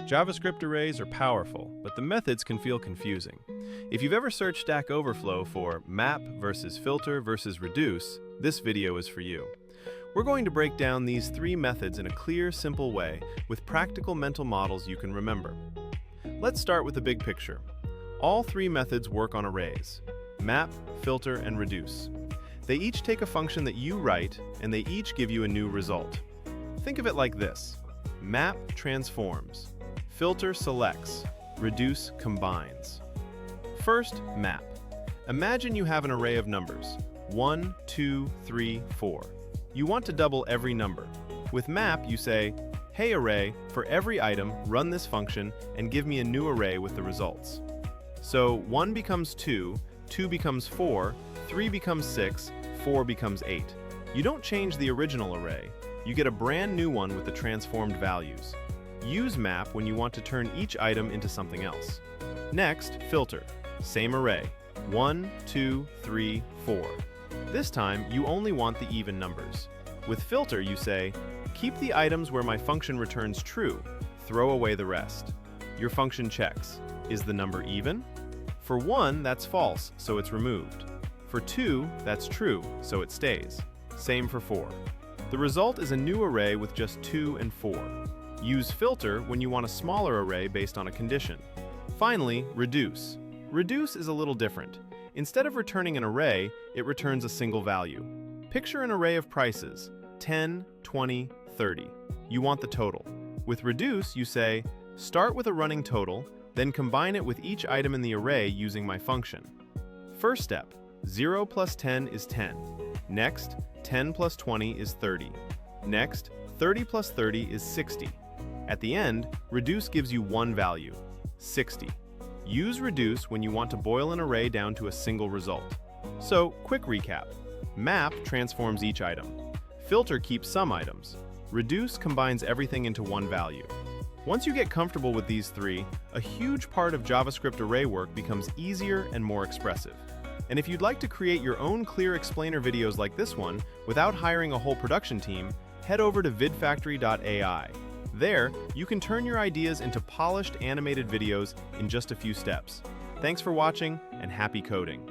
JavaScript arrays are powerful, but the methods can feel confusing. If you've ever searched Stack Overflow for map versus filter versus reduce, this video is for you. We're going to break down these three methods in a clear, simple way with practical mental models you can remember. Let's start with the big picture. All three methods work on arrays: map, filter, and reduce. They each take a function that you write, and they each give you a new result. Think of it like this: map transforms, filter selects, reduce combines. First, map. Imagine you have an array of numbers, 1, 2, 3, 4. You want to double every number. With map, you say, "Hey array, for every item, run this function and give me a new array with the results." So 1 becomes 2, 2 becomes 4, 3 becomes 6, 4 becomes 8. You don't change the original array. You get a brand new one with the transformed values. Use map when you want to turn each item into something else. Next, filter. Same array, 1, 2, 3, 4. This time, you only want the even numbers. With filter, you say, "Keep the items where my function returns true. Throw away the rest." Your function checks. Is the number even? For 1, that's false, so it's removed. For 2, that's true, so it stays. Same for 4. The result is a new array with just 2 and 4. Use filter when you want a smaller array based on a condition. Finally, reduce. Reduce is a little different. Instead of returning an array, it returns a single value. Picture an array of prices, 10, 20, 30. You want the total. With reduce, you say, "Start with a running total, then combine it with each item in the array using my function." First step, 0 plus 10 is 10. Next, 10 plus 20 is 30. Next, 30 plus 30 is 60. At the end, reduce gives you one value, 60. Use reduce when you want to boil an array down to a single result. So, quick recap. Map transforms each item. Filter keeps some items. Reduce combines everything into one value. Once you get comfortable with these three, a huge part of JavaScript array work becomes easier and more expressive. And if you'd like to create your own clear explainer videos like this one without hiring a whole production team, head over to vidfactory.ai. There, you can turn your ideas into polished animated videos in just a few steps. Thanks for watching, and happy coding!